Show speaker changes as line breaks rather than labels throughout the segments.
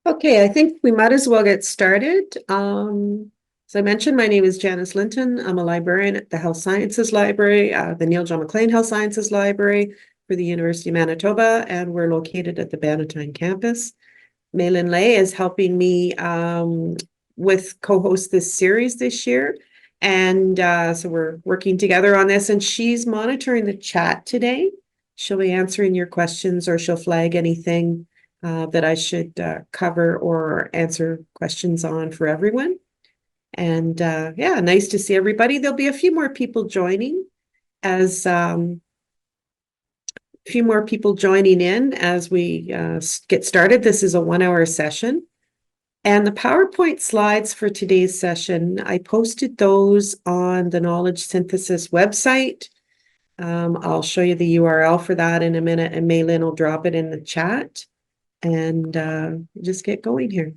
Okay, I think we might as well get started. As I mentioned, my name is Janice Linton. I'm a librarian at the Health Sciences Library, the Neil John Maclean Health Sciences Library for the University of Manitoba, and we're located at the Bannatyne campus. Maylin Lay is helping me with co-host this series this year. And so we're working together on this, and she's monitoring the chat today. She'll be answering your questions, or she'll flag anything that I should cover or answer questions on for everyone. And yeah, nice to see everybody. There'll be a few more people joining as we get started. This is a 1-hour session. And the PowerPoint slides for today's session, I posted those on the Knowledge Synthesis website. I'll show you the URL for that in a minute, and Maylin will drop it in the chat. And just get going here.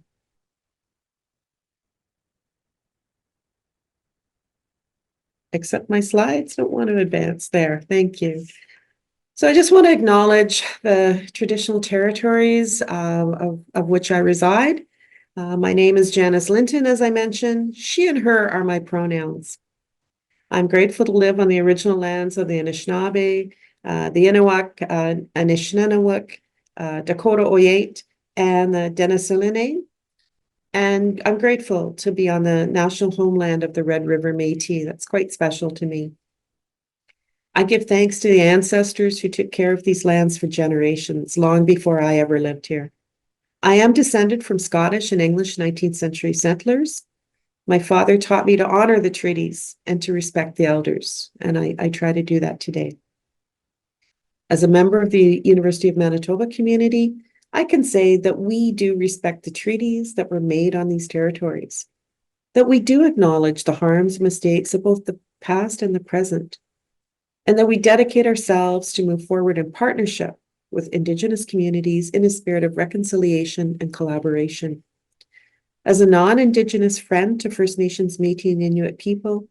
Except my slides don't want to advance there. Thank you. So I just want to acknowledge the traditional territories of which I reside. My name is Janice Linton, as I mentioned. She and her are my pronouns. I'm grateful to live on the original lands of the Anishinaabe, the Innuak, Anishinaabeg, Dakota Oyate, and the Denisoline. And I'm grateful to be on the national homeland of the Red River Métis. That's quite special to me. I give thanks to the ancestors who took care of these lands for generations, long before I ever lived here. I am descended from Scottish and English 19th century settlers. My father taught me to honor the treaties and to respect the elders, and I try to do that today. As a member of the University of Manitoba community, I can say that we do respect the treaties that were made on these territories, that we do acknowledge the harms and mistakes of both the past and the present, and that we dedicate ourselves to move forward in partnership with Indigenous communities in a spirit of reconciliation and collaboration. As a non-Indigenous friend to First Nations, Métis, and Inuit people,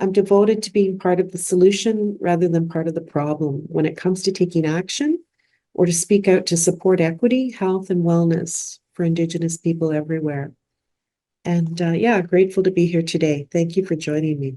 I'm devoted to being part of the solution rather than part of the problem when it comes to taking action or to speak out to support equity, health, and wellness for Indigenous people everywhere. And yeah, grateful to be here today. Thank you for joining me.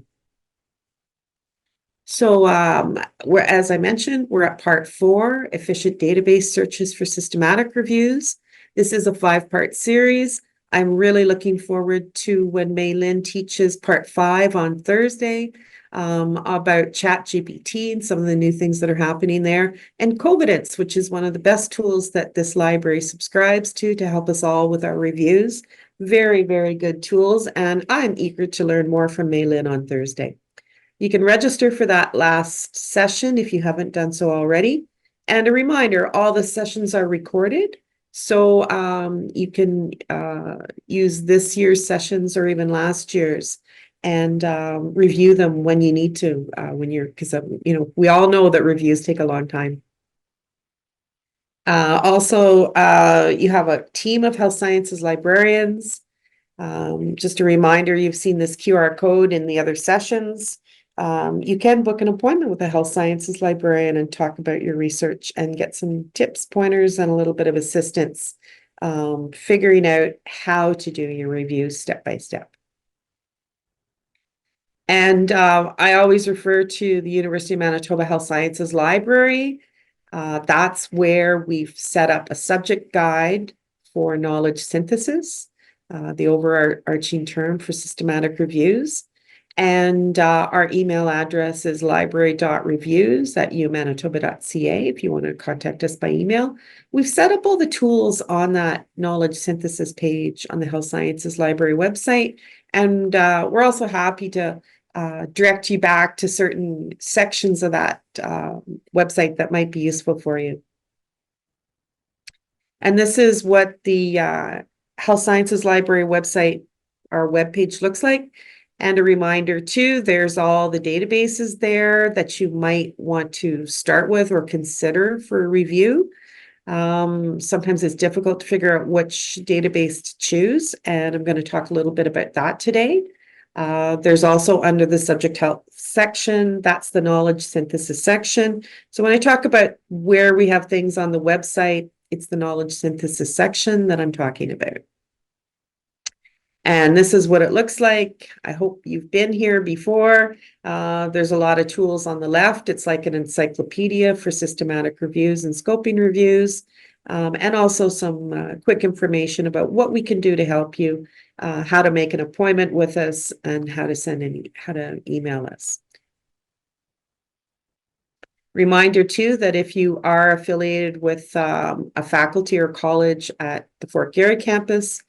So as I mentioned, we're at part 4, efficient database searches for systematic reviews. This is a 5-part series. I'm really looking forward to when Maylin teaches part 5 on Thursday about ChatGPT and some of the new things that are happening there, and Covidence, which is one of the best tools that this library subscribes to help us all with our reviews. Very, very good tools, and I'm eager to learn more from Maylin on Thursday. You can register for that last session if you haven't done so already. And a reminder, all the sessions are recorded. So you can use this year's sessions or even last year's and review them when you need to, because we all know that reviews take a long time. Also, you have a team of health sciences librarians. Just a reminder, you've seen this QR code in the other sessions. You can book an appointment with a health sciences librarian and talk about your research and get some tips, pointers, and a little bit of assistance figuring out how to do your reviews step by step. And I always refer to the University of Manitoba Health Sciences Library. That's where we've set up a subject guide for knowledge synthesis, the overarching term for systematic reviews. And our email address is library.reviews@umanitoba.ca if you want to contact us by email. We've set up all the tools on that knowledge synthesis page on the Health Sciences Library website. And we're also happy to direct you back to certain sections of that website that might be useful for you. And this is what the Health Sciences Library website, our webpage, looks like. And a reminder too, there's all the databases there that you might want to start with or consider for review. Sometimes it's difficult to figure out which database to choose, and I'm going to talk a little bit about that today. There's also under the subject health section, that's the knowledge synthesis section. So when I talk about where we have things on the website It's the knowledge synthesis section that I'm talking about. And this is what it looks like. I hope you've been here before. There's a lot of tools on the left. It's like an encyclopedia for systematic reviews and scoping reviews, and also some quick information about what we can do to help you, how to make an appointment with us, and how to email us. Reminder too that if you are affiliated with a faculty or college at the Fort Garry campus,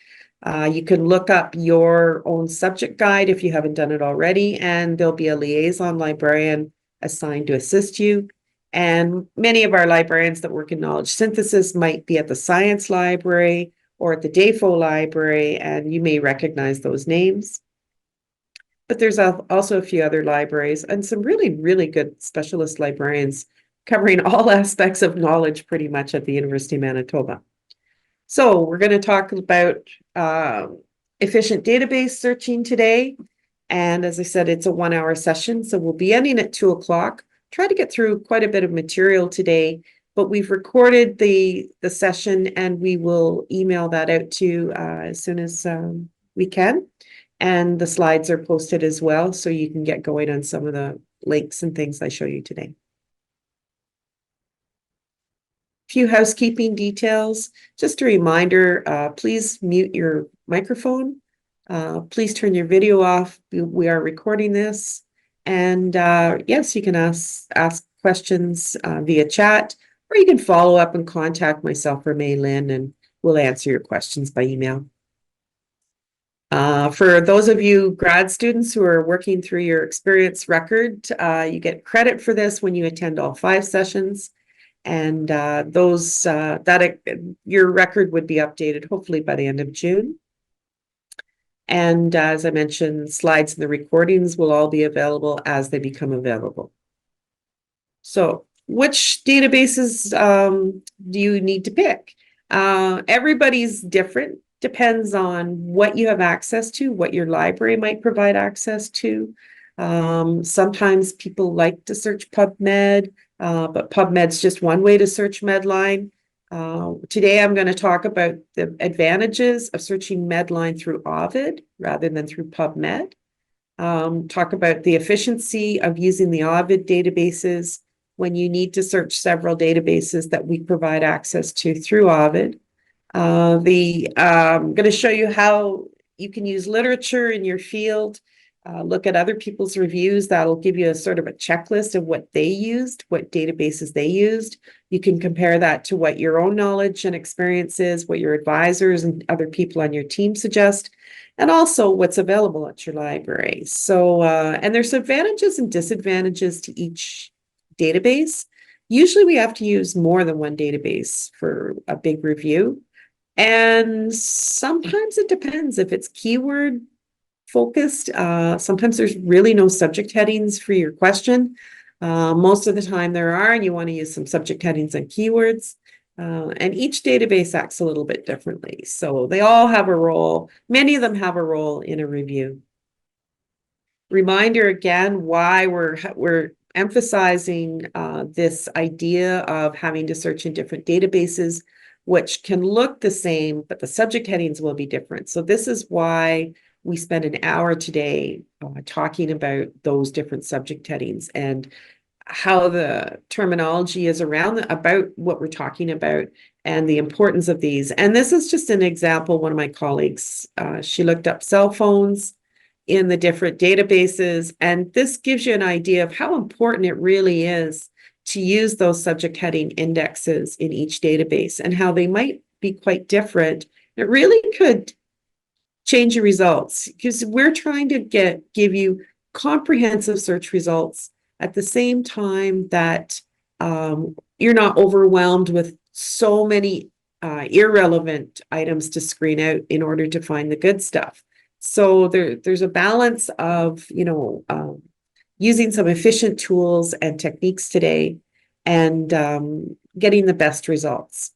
you can look up your own subject guide if you haven't done it already, and there'll be a liaison librarian assigned to assist you. And many of our librarians that work in knowledge synthesis might be at the science library or at the DAFO library, and you may recognize those names. But there's also a few other libraries and some really, really good specialist librarians covering all aspects of knowledge pretty much at the University of Manitoba. So we're going to talk about efficient database searching today. And as I said, it's a 1-hour session, so we'll be ending at 2 o'clock. Try to get through quite a bit of material today, but we've recorded the session and we will email that out to you as soon as we can. And the slides are posted as well, so you can get going on some of the links and things I show you today. Few housekeeping details. Just a reminder, please mute your microphone. Please turn your video off. We are recording this. And yes, you can ask questions via chat, or you can follow up and contact myself or May Lynn, and we'll answer your questions by email. For those of you grad students who are working through your experience record, you get credit for this when you attend all 5 sessions. And your record would be updated hopefully by the end of June. And as I mentioned, slides and the recordings will all be available as they become available. So which databases do you need to pick? Everybody's different. Depends on what you have access to, what your library might provide access to. Sometimes people like to search PubMed, but PubMed's just one way to search Medline. Today I'm going to talk about the advantages of searching Medline through OVID rather than through PubMed. Talk about the efficiency of using the OVID databases when you need to search several databases that we provide access to through OVID. I'm going to show you how you can use literature in your field, look at other people's reviews. That'll give you a sort of a checklist of what they used, what databases they used. You can compare that to what your own knowledge and experience is, what your advisors and other people on your team suggest, and also what's available at your library. So, and there's advantages and disadvantages to each database. Usually we have to use more than one database for a big review. And sometimes it depends if it's keyword focused. Sometimes there's really no subject headings for your question. Most of the time there are, and you want to use some subject headings and keywords. And each database acts a little bit differently. So they all have a role. Many of them have a role in a review. Reminder again why we're emphasizing this idea of having to search in different databases, which can look the same, but the subject headings will be different. So this is why we spent an hour today talking about those different subject headings and how the terminology is about what we're talking about and the importance of these. And this is just an example. One of my colleagues, she looked up cell phones in the different databases, and this gives you an idea of how important it really is to use those subject heading indexes in each database and how they might be quite different. It really could change your results because we're trying to give you comprehensive search results at the same time that you're not overwhelmed with so many irrelevant items to screen out in order to find the good stuff. So there's a balance of, using some efficient tools and techniques today and getting the best results.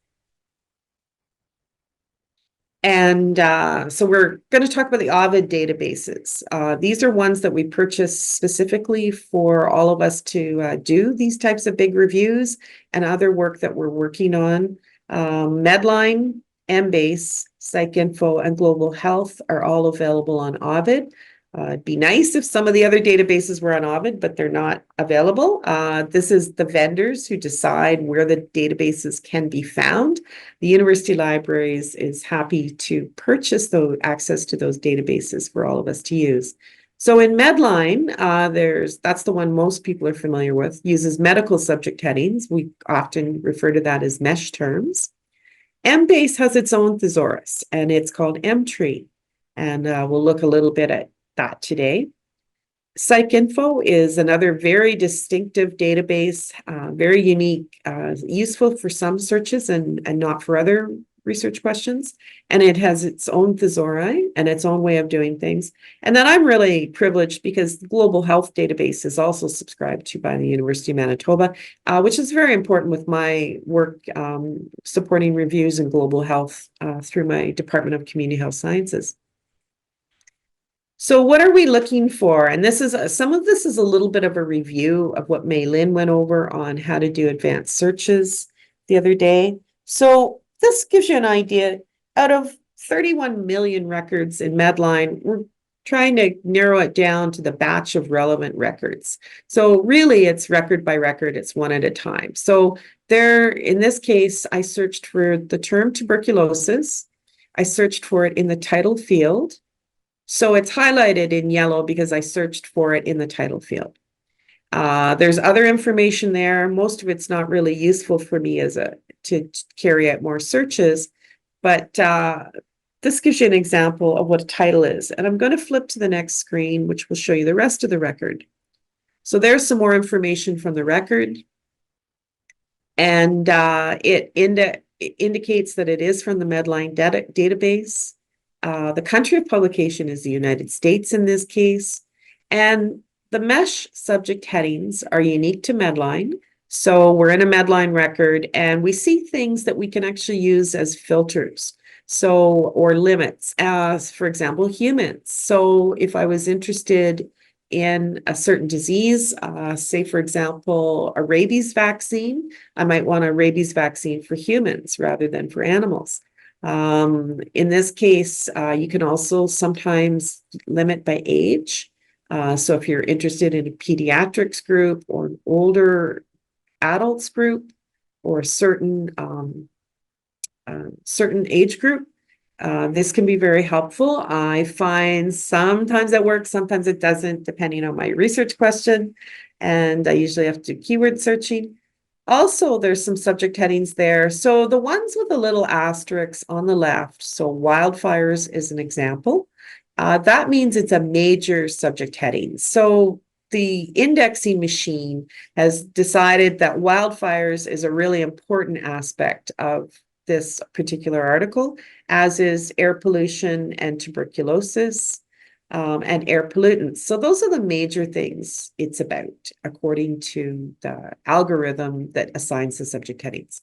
And so we're going to talk about the OVID databases. These are ones that we purchased specifically for all of us to do these types of big reviews and other work that we're working on. Medline, EMBASE, PsycInfo, and Global Health are all available on OVID. It'd be nice if some of the other databases were on OVID, but they're not available. This is the vendors who decide where the databases can be found. The university libraries is happy to purchase access to those databases for all of us to use. So in Medline, that's the one most people are familiar with, uses medical subject headings. We often refer to that as mesh terms. EMBASE has its own thesaurus, and it's called EMTree. And we'll look a little bit at that today. PsycInfo is another very distinctive database, very unique, useful for some searches and not for other research questions. And it has its own thesauri and its own way of doing things. And then I'm really privileged because the Global Health database is also subscribed to by the University of Manitoba, which is very important with my work supporting reviews in global health through my Department of Community Health Sciences. So what are we looking for? And this is some of this is a little bit of a review of what Mei Lin went over on how to do advanced searches the other day. So this gives you an idea. Out of 31 million records in Medline, we're trying to narrow it down to the batch of relevant records. So really it's record by record, it's one at a time. So in this case, I searched for the term tuberculosis. I searched for it in the title field. So it's highlighted in yellow because I searched for it in the title field. There's other information there. Most of it's not really useful for me to carry out more searches, but this gives you an example of what a title is. And I'm going to flip to the next screen, which will show you the rest of the record. So there's some more information from the record. And it indicates that it is from the Medline database. The country of publication is the United States in this case. And the mesh subject headings are unique to Medline. So we're in a Medline record and we see things that we can actually use as filters. Or limits, as for example, humans. So if I was interested in a certain disease, say for example, a rabies vaccine, I might want a rabies vaccine for humans rather than for animals. In this case, you can also sometimes limit by age. So if you're interested in a pediatrics group or an older adults group or a certain age group, this can be very helpful. I find sometimes it works, sometimes it doesn't, depending on my research question. And I usually have to do keyword searching. Also, there's some subject headings there. So the ones with the little asterisks on the left, so wildfires is an example. That means it's a major subject heading. So the indexing machine has decided that wildfires is a really important aspect of this particular article, as is air pollution and tuberculosis. And air pollutants. So those are the major things it's about, according to the algorithm that assigns the subject headings.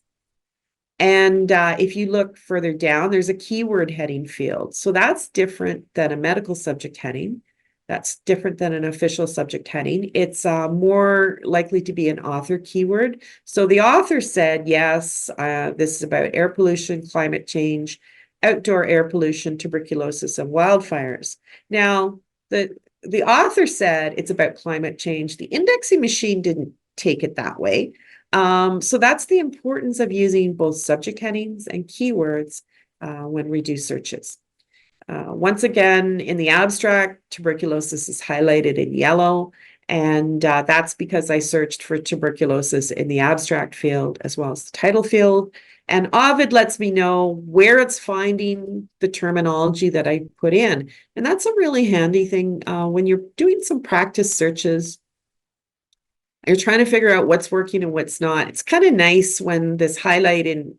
And if you look further down, there's a keyword heading field. So that's different than a medical subject heading. That's different than an official subject heading. It's more likely to be an author keyword. So the author said, yes, this is about air pollution, climate change, outdoor air pollution, tuberculosis, and wildfires. Now, the author said it's about climate change. The indexing machine didn't take it that way. So that's the importance of using both subject headings and keywords when we do searches. Once again, in the abstract, tuberculosis is highlighted in yellow. And that's because I searched for tuberculosis in the abstract field as well as the title field. And OVID lets me know where it's finding the terminology that I put in. And that's a really handy thing when you're doing some practice searches. You're trying to figure out what's working and what's not. It's kind of nice when this highlighting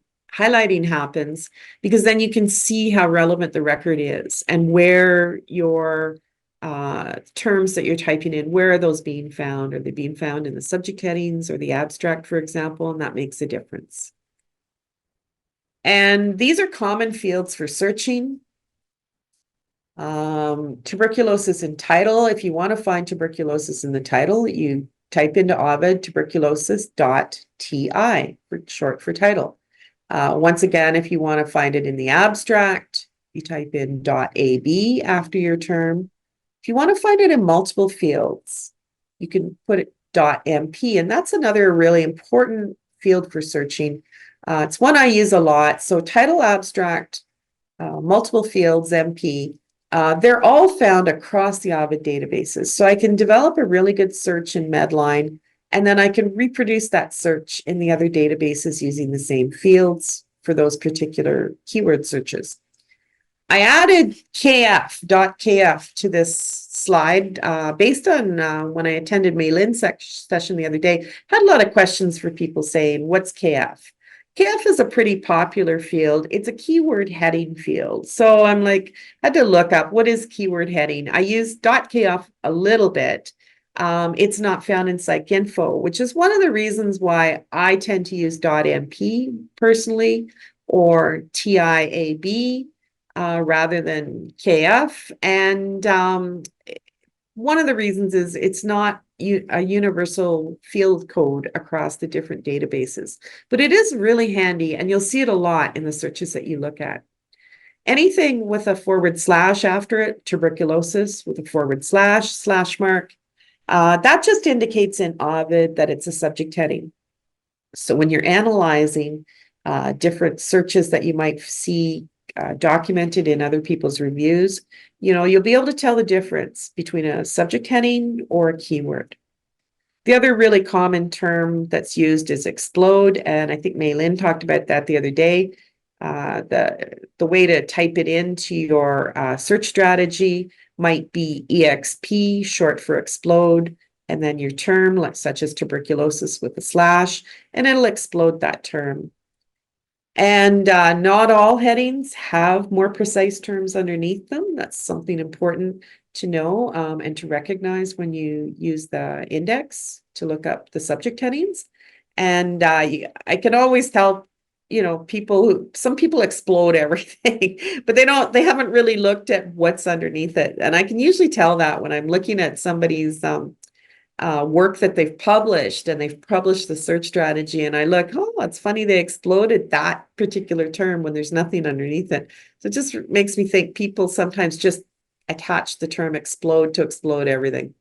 happens, because then you can see how relevant the record is and where your terms that you're typing in, where are those being found? Are they being found in the subject headings or the abstract, for example? And that makes a difference. And these are common fields for searching. Tuberculosis in title. If you want to find tuberculosis in the title, you type into OVID tuberculosis.ti, short for title. Once again, if you want to find it in the abstract, you type in .ab after your term. If you want to find it in multiple fields, you can put it .mp, and that's another really important field for searching. It's one I use a lot. So title, abstract, multiple fields, MP, they're all found across the OVID databases. So I can develop a really good search in Medline, and then I can reproduce that search in the other databases using the same fields for those particular keyword searches. I added .kf to this slide based on when I attended Maylin's session the other day. Had a lot of questions for people saying, what's KF? KF is a pretty popular field. It's a keyword heading field. So I'm like, I had to look up what is keyword heading. I use .kf a little bit. It's not found in PsycInfo, which is one of the reasons why I tend to use .mp personally or TIAB. Rather than KF. And one of the reasons is it's not a universal field code across the different databases, but it is really handy, and you'll see it a lot in the searches that you look at. Anything with a / after it, tuberculosis with a / mark, that just indicates in OVID that it's a subject heading. So when you're analyzing different searches that you might see documented in other people's reviews, you'll be able to tell the difference between a subject heading or a keyword. The other really common term that's used is explode, and I think Maylin talked about that the other day. The way to type it into your search strategy might be EXP, short for explode, and then your term, such as tuberculosis with a /, and it'll explode that term. And not all headings have more precise terms underneath them. That's something important to know and to recognize when you use the index to look up the subject headings. And I can always tell, some people explode everything, but they haven't really looked at what's underneath it. And I can usually tell that when I'm looking at somebody's work that they've published, and they've published the search strategy, and I look, oh, it's funny they exploded that particular term when there's nothing underneath it. So it just makes me think people sometimes just attach the term explode to explode everything.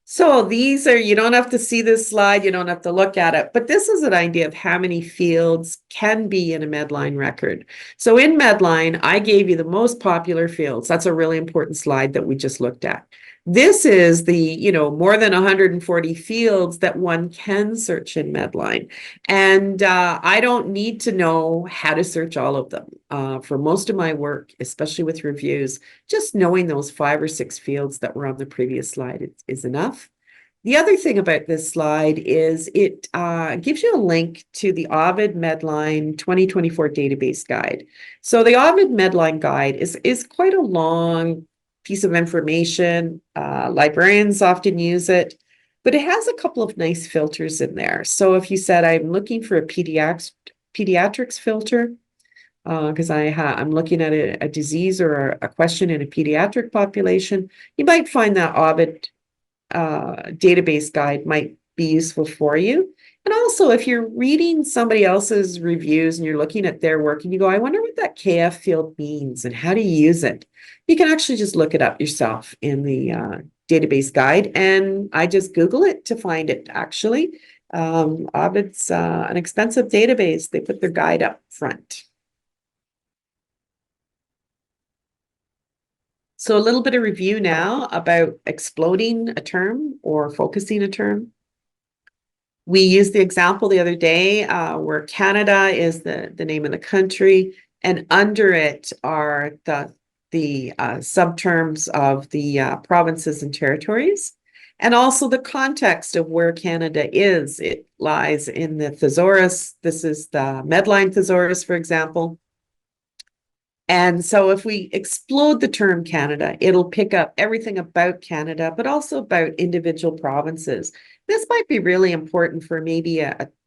So these are, you don't have to see this slide, you don't have to look at it, but this is an idea of how many fields can be in a Medline record. So in Medline, I gave you the most popular fields. That's a really important slide that we just looked at. This is the, more than 140 fields that one can search in Medline. And I don't need to know how to search all of them. For most of my work, especially with reviews, just knowing those 5 or 6 fields that were on the previous slide is enough. The other thing about this slide is it gives you a link to the OVID Medline 2024 database guide. So the OVID Medline guide is quite a long piece of information. Librarians often use it, but it has a couple of nice filters in there. So if you said, I'm looking for a pediatrics filter, because I'm looking at a disease or a question in a pediatric population, you might find that OVID database guide might be useful for you. And also, if you're reading somebody else's reviews and you're looking at their work and you go, I wonder what that KF field means and how to use it, you can actually just look it up yourself in the database guide. And I just Google it to find it, actually. OVID's an expensive database. They put their guide up front. So a little bit of review now about exploding a term or focusing a term. We used the example the other day where Canada is the name of the country, and under it are the subterms of the provinces and territories, and also the context of where Canada is. It lies in the thesaurus. This is the Medline thesaurus, for example. And so if we explode the term Canada, it'll pick up everything about Canada, but also about individual provinces. This might be really important for maybe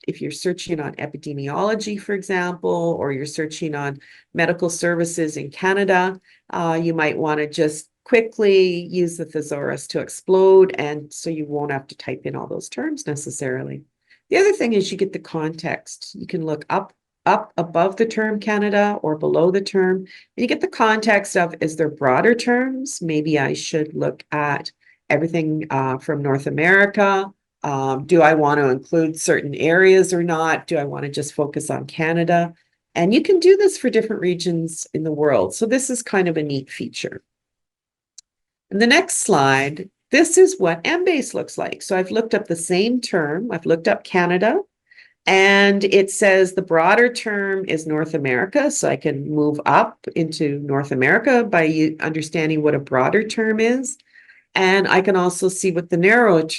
if you're searching on epidemiology, for example, or you're searching on medical services in Canada. You might want to just quickly use the thesaurus to explode, and so you won't have to type in all those terms necessarily. The other thing is you get the context. You can look up up above the term Canada or below the term. And you get the context of, is there broader terms? Maybe I should look at everything from North America. Do I want to include certain areas or not? Do I want to just focus on Canada? And you can do this for different regions in the world. So this is kind of a neat feature. In the next slide, this is what EMBASE looks like. So I've looked up the same term. I've looked up Canada, and it says the broader term is North America. So I can move up into North America by understanding what a broader term is. And I can also see what the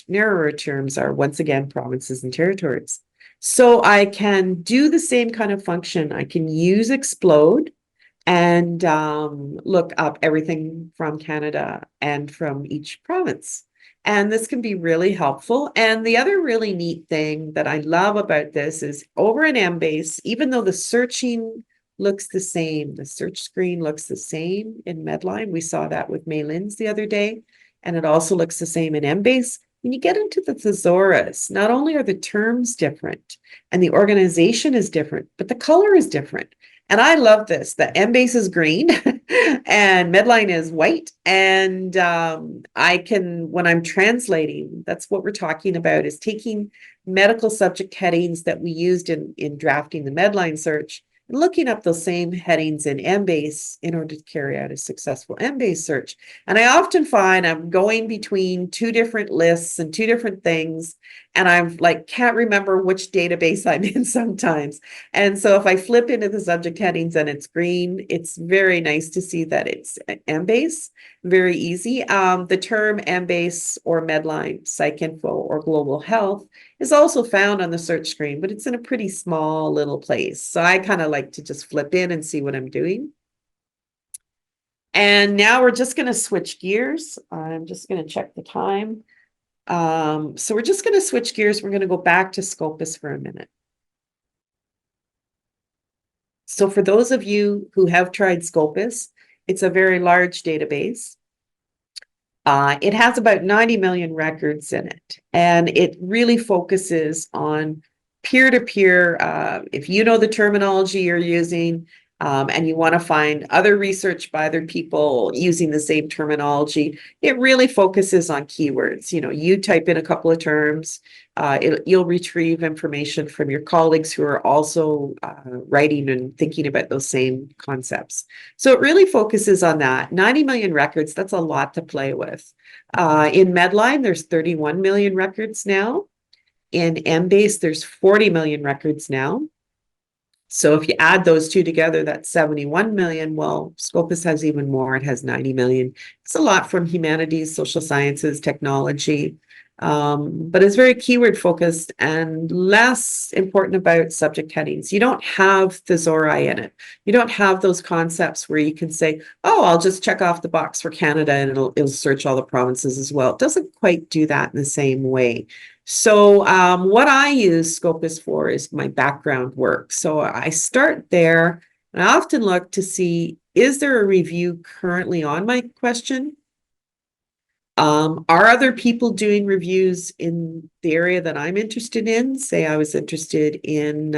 narrower terms are, once again, provinces and territories. So I can do the same kind of function. I can use explode and look up everything from Canada and from each province. And this can be really helpful. And the other really neat thing that I love about this is over in EMBASE, even though the searching looks the same, the search screen looks the same in Medline. We saw that with Maylin's the other day. And it also looks the same in EMBASE. When you get into the thesaurus, not only are the terms different and the organization is different, but the color is different. And I love this, that EMBASE is green and Medline is white. And I can, when I'm translating, that's what we're talking about, is taking medical subject headings that we used in drafting the Medline search and looking up those same headings in EMBASE in order to carry out a successful EMBASE search. And I often find I'm going between two different lists and two different things, and I'm like, can't remember which database I'm in sometimes. And so if I flip into the subject headings and it's green, it's very nice to see that it's EMBASE, very easy. The term EMBASE or Medline, PsycInfo, or Global Health is also found on the search screen, but it's in a pretty small little place. So I kind of like to just flip in and see what I'm doing. And now we're just going to switch gears. I'm just going to check the time. So we're just going to switch gears. We're going to go back to Scopus for a minute. So for those of you who have tried Scopus, it's a very large database. It has about 90 million records in it, and it really focuses on peer-to-peer. If you know the terminology you're using, and you want to find other research by other people using the same terminology, it really focuses on keywords. You know, you type in a couple of terms, you'll retrieve information from your colleagues who are also writing and thinking about those same concepts. So it really focuses on that. 90 million records, that's a lot to play with. In Medline, there's 31 million records now. In EMBASE, there's 40 million records now. So if you add those two together, that's 71 million. Well, Scopus has even more. It has 90 million. It's a lot from humanities, social sciences, technology, but it's very keyword focused and less important about subject headings. You don't have thesauri in it. You don't have those concepts where you can say, oh, I'll just check off the box for Canada and it'll search all the provinces as well. It doesn't quite do that in the same way. So what I use Scopus for is my background work. So I start there, and I often look to see, is there a review currently on my question? Are other people doing reviews in the area that I'm interested in? Say I was interested in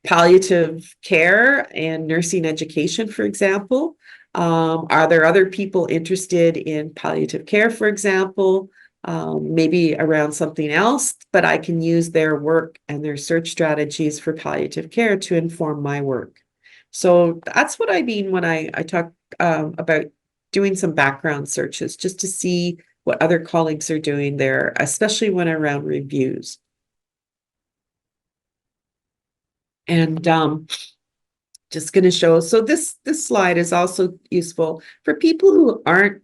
palliative care and nursing education, for example. Are there other people interested in palliative care, for example? Maybe around something else, but I can use their work and their search strategies for palliative care to inform my work. So that's what I mean when I talk about doing some background searches, just to see what other colleagues are doing there, especially when around reviews. And just going to show, so this slide is also useful for people who aren't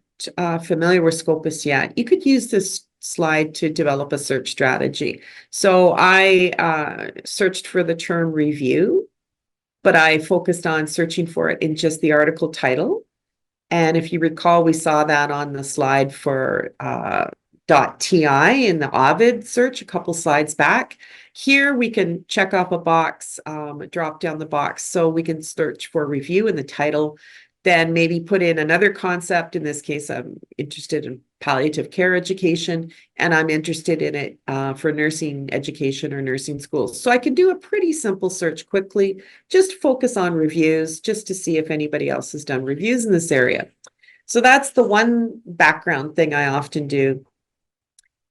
familiar with Scopus yet. You could use this slide to develop a search strategy. So I searched for the term review, but I focused on searching for it in just the article title. And if you recall, we saw that on the slide for .ti in the OVID search a couple slides back. Here we can check off a box, drop down the box, so we can search for review in the title. then maybe put in another concept. In this case, I'm interested in palliative care education, and I'm interested in it for nursing education or nursing schools. So I can do a pretty simple search quickly, just focus on reviews, just to see if anybody else has done reviews in this area. So that's the one background thing I often do.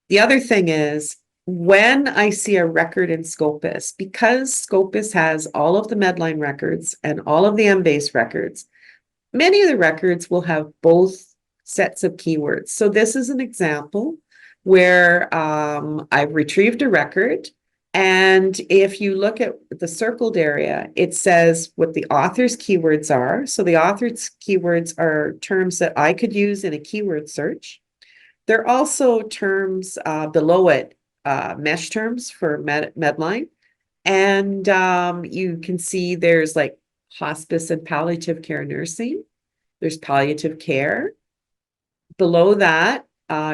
The other thing is, when I see a record in Scopus, because Scopus has all of the Medline records and all of the EMBASE records, many of the records will have both sets of keywords. So this is an example where I've retrieved a record. And if you look at the circled area, it says what the author's keywords are. So the author's keywords are terms that I could use in a keyword search. There are also terms below it, mesh terms for Medline. And you can see there's like hospice and palliative care nursing. There's palliative care. Below that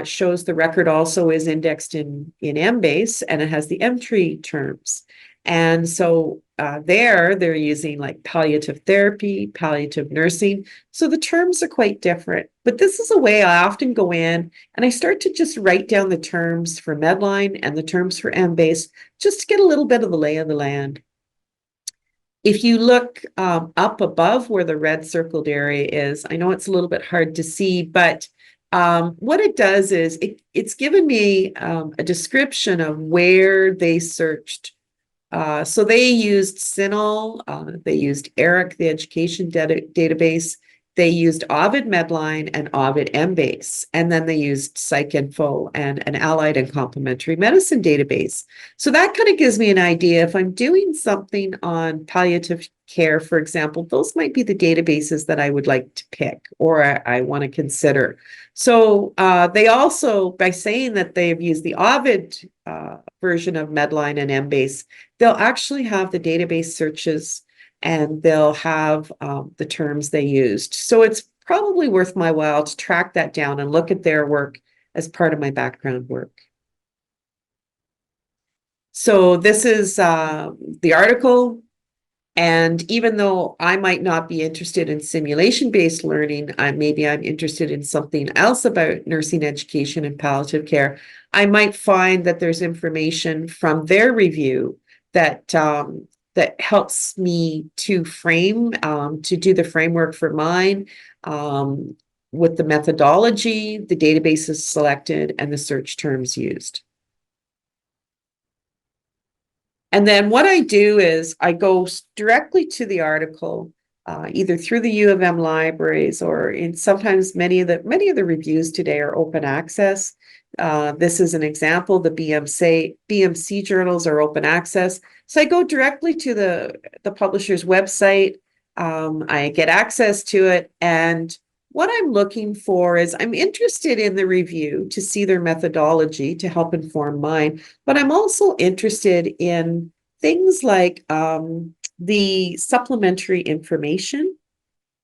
shows the record also is indexed in EMBASE, and it has the entry terms. And so they're using like palliative therapy, palliative nursing. So the terms are quite different. But this is a way I often go in and I start to just write down the terms for Medline and the terms for EMBASE, just to get a little bit of the lay of the land. If you look up above where the red circled area is, I know it's a little bit hard to see, but what it does is it's given me a description of where they searched. So they used CINAHL, they used ERIC, the education database, they used OVID Medline and OVID EMBASE, and then they used PsycInfo and an allied and complementary medicine database. So that kind of gives me an idea. If I'm doing something on palliative care, for example, those might be the databases that I would like to pick or I want to consider. So they also, by saying that they've used the OVID version of Medline and EMBASE, they'll actually have the database searches and they'll have the terms they used. So it's probably worth my while to track that down and look at their work as part of my background work. So this is the article. And even though I might not be interested in simulation-based learning, maybe I'm interested in something else about nursing education and palliative care, I might find that there's information from their review that that helps me to frame, to do the framework for mine, with the methodology, the databases selected, and the search terms used. And then what I do is I go directly to the article, either through the U of M libraries or in sometimes many of the reviews today are open access. This is an example. The BMC journals are open access. So I go directly to the publisher's website. I get access to it. And what I'm looking for is I'm interested in the review to see their methodology to help inform mine. But I'm also interested in things like the supplementary information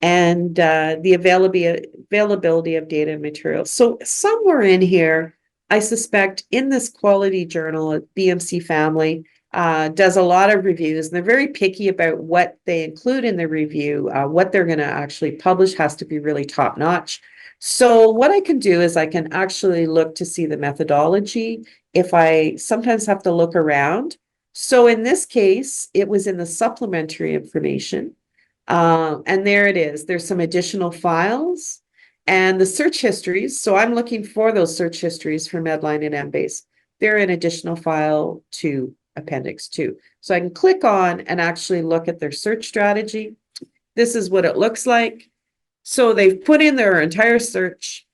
and the availability of data and materials. So somewhere in here, I suspect in this quality journal, BMC Family does a lot of reviews, and they're very picky about what they include in the review. What they're going to actually publish has to be really top notch. So what I can do is I can actually look to see the methodology if I sometimes have to look around. So in this case, it was in the supplementary information. And there it is. There's some additional files and the search histories. So I'm looking for those search histories for Medline and EMBASE. They're in additional file 2, appendix 2. So I can click on and actually look at their search strategy. This is what it looks like. So they've put in their entire search,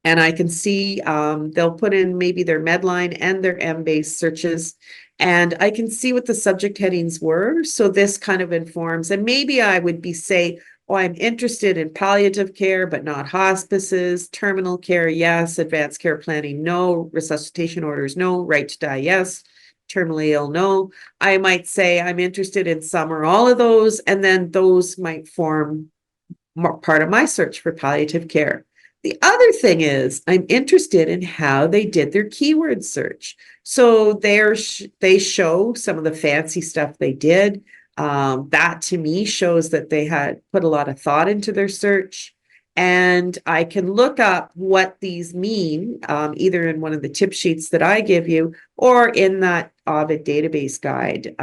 and I can see they'll put in maybe their Medline and their EMBASE searches, and I can see what the subject headings were. So this kind of informs, and maybe I would say, oh, I'm interested in palliative care, but not hospices, terminal care, yes, advanced care planning, no, resuscitation orders, no, right to die, yes, terminally ill, no. I might say I'm interested in some or all of those, and then those might form part of my search for palliative care. The other thing is I'm interested in how they did their keyword search. So they show some of the fancy stuff they did. That to me shows that they had put a lot of thought into their search. And I can look up what these mean, either in one of the tip sheets that I give you or in that OVID database guide,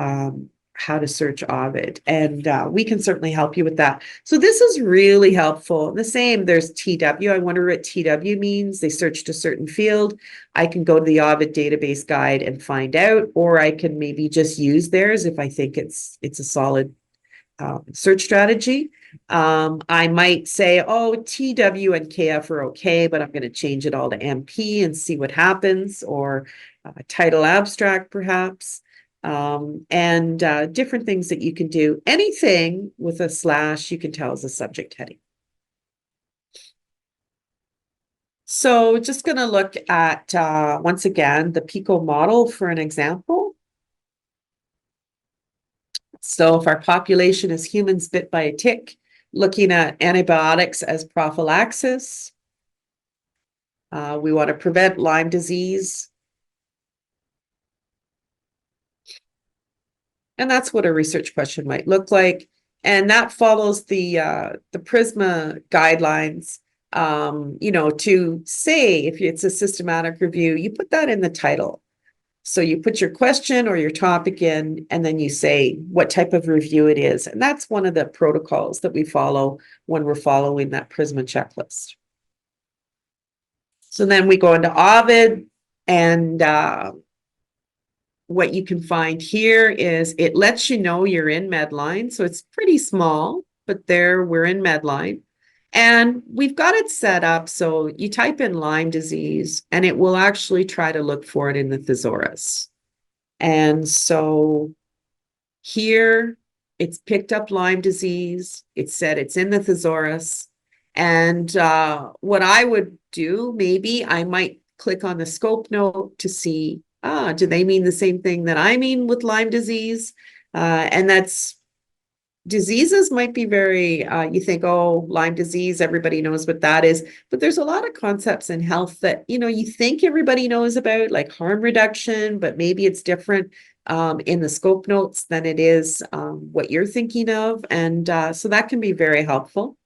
how to search OVID. And we can certainly help you with that. So this is really helpful. The same, there's TW. I wonder what TW means. They searched a certain field. I can go to the OVID database guide and find out, or I can maybe just use theirs if I think it's a solid search strategy. I might say, oh, TW and KF are okay, but I'm going to change it all to MP and see what happens, or title abstract perhaps, and different things that you can do. Anything with a slash you can tell is a subject heading. So just going to look at, once again, the PICO model for an example. So if our population is humans bit by a tick, looking at antibiotics as prophylaxis, we want to prevent Lyme disease. And that's what a research question might look like. And that follows the PRISMA guidelines, to say if it's a systematic review, you put that in the title. So you put your question or your topic in, and then you say what type of review it is. And that's one of the protocols that we follow when we're following that PRISMA checklist. So then we go into OVID, and what you can find here is it lets you know you're in Medline. So it's pretty small, but there we're in Medline. And we've got it set up so you type in Lyme disease and it will actually try to look for it in the thesaurus. And so here it's picked up Lyme disease. It said it's in the thesaurus. And what I would do, maybe I might click on the scope note to see, do they mean the same thing that I mean with Lyme disease? And that's diseases might be very, you think, oh, Lyme disease, everybody knows what that is. But there's a lot of concepts in health that, you think everybody knows about, like harm reduction, but maybe it's different in the scope notes than it is what you're thinking of. And so that can be very helpful.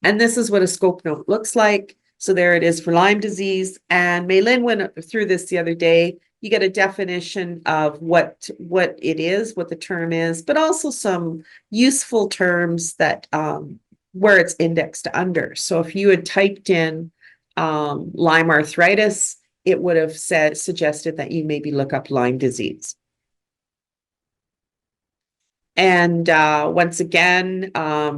And this is what a scope note looks like. So there it is for Lyme disease. And Maylin went through this the other day. You get a definition of what it is, what the term is, but also some useful terms that where it's indexed under. So if you had typed in Lyme arthritis, it would have suggested that you maybe look up Lyme disease. And once again,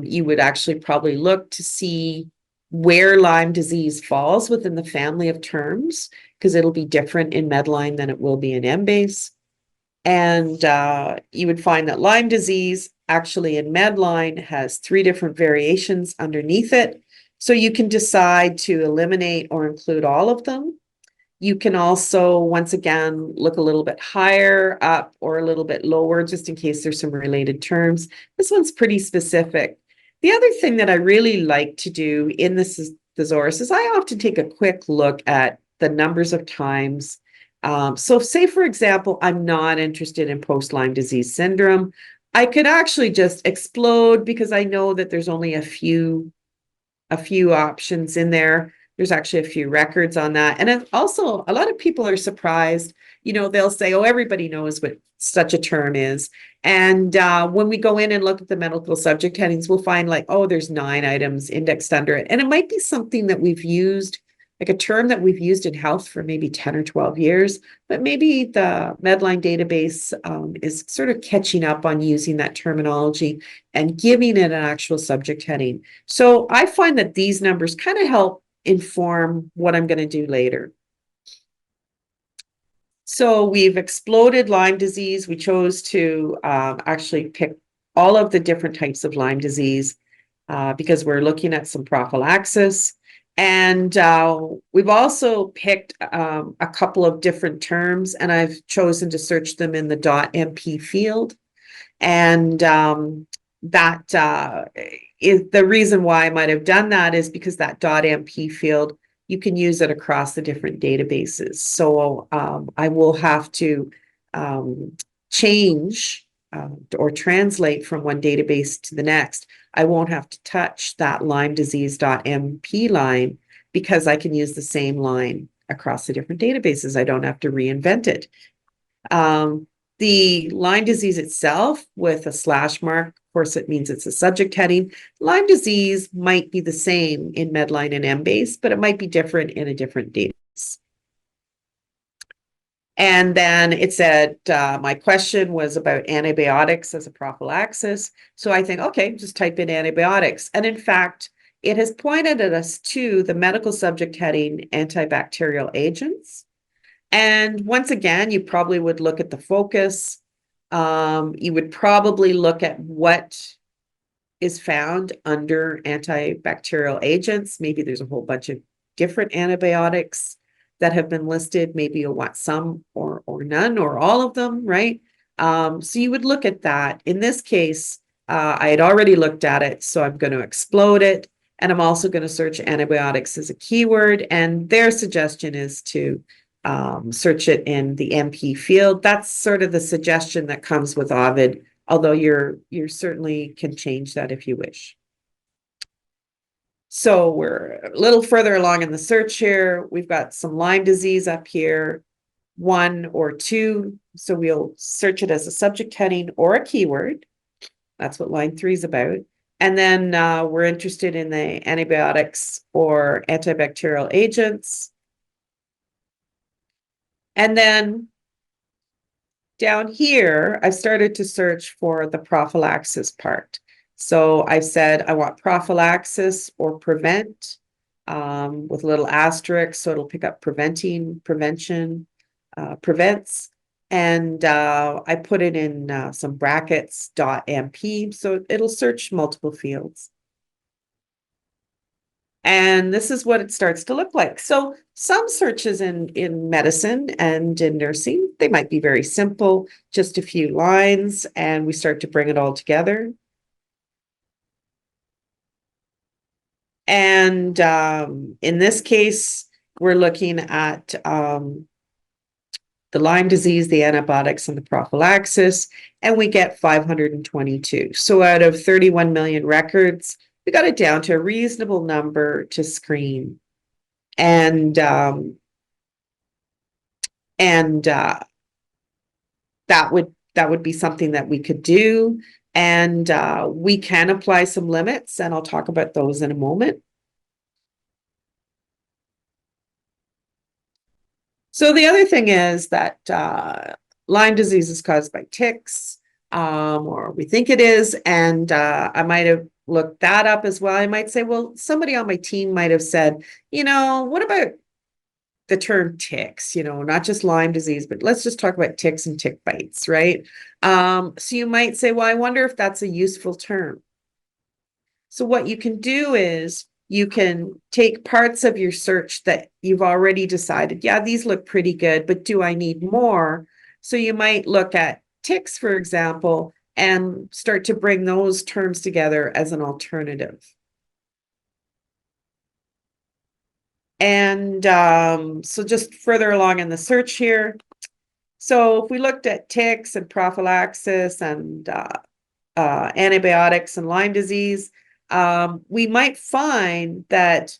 you would actually probably look to see where Lyme disease falls within the family of terms, because it'll be different in Medline than it will be in EMBASE. And you would find that Lyme disease actually in Medline has 3 different variations underneath it. So you can decide to eliminate or include all of them. You can also, once again, look a little bit higher up or a little bit lower, just in case there's some related terms. This one's pretty specific. The other thing that I really like to do in this thesaurus is I often take a quick look at the numbers of times. So say, for example, I'm not interested in post-Lyme disease syndrome. I could actually just explode because I know that there's only a few options in there. There's actually a few records on that. And also, a lot of people are surprised. They'll say, oh, everybody knows what such a term is. And when we go in and look at the medical subject headings, we'll find like, oh, there's 9 items indexed under it. And it might be something that we've used, like a term that we've used in health for maybe 10 or 12 years, but maybe the Medline database is sort of catching up on using that terminology and giving it an actual subject heading. So I find that these numbers kind of help inform what I'm going to do later. So we've exploded Lyme disease. We chose to actually pick all of the different types of Lyme disease because we're looking at some prophylaxis. And we've also picked a couple of different terms, and I've chosen to search them in the .mp field. And that is the reason why I might have done that is because that .mp field, you can use it across the different databases. So I will have to change or translate from one database to the next, I won't have to touch that Lyme disease.mp line because I can use the same line across the different databases. I don't have to reinvent it. The Lyme disease itself with a slash mark, of course, it means it's a subject heading. Lyme disease might be the same in Medline and EMBASE, but it might be different in a different database. And then it said, my question was about antibiotics as a prophylaxis. So I think, okay, just type in antibiotics. And in fact, it has pointed at us to the medical subject heading antibacterial agents. And once again, you probably would look at the focus. You would probably look at what is found under antibacterial agents. Maybe there's a whole bunch of different antibiotics that have been listed. Maybe you'll want some or none or all of them, right? So you would look at that. In this case, I had already looked at it, so I'm going to explode it. And I'm also going to search antibiotics as a keyword. And their suggestion is to search it in the MP field. That's sort of the suggestion that comes with OVID, although you certainly can change that if you wish. So we're a little further along in the search here. We've got some Lyme disease up here, 1 or 2. So we'll search it as a subject heading or a keyword. That's what line 3 is about. And then we're interested in the antibiotics or antibacterial agents. And then down here, I've started to search for the prophylaxis part. So I've said I want prophylaxis or prevent with a little asterisk. So it'll pick up preventing, prevention, prevents. And I put it in some brackets .mp. So it'll search multiple fields. And this is what it starts to look like. So some searches in medicine and in nursing, they might be very simple, just a few lines, and we start to bring it all together. And in this case, we're looking at the Lyme disease, the antibiotics, and the prophylaxis, and we get 522. So out of 31 million records, we got it down to a reasonable number to screen. And that would be something that we could do. And we can apply some limits, and I'll talk about those in a moment. So the other thing is that Lyme disease is caused by ticks, or we think it is, and I might have looked that up as well. I might say, well, somebody on my team might have said, what about the term ticks, not just Lyme disease, but let's just talk about ticks and tick bites, right? So you might say, well, I wonder if that's a useful term. So what you can do is you can take parts of your search that you've already decided, yeah, these look pretty good, but do I need more? So you might look at ticks, for example, and start to bring those terms together as an alternative. And so just further along in the search here. So if we looked at ticks and prophylaxis and antibiotics and Lyme disease, we might find that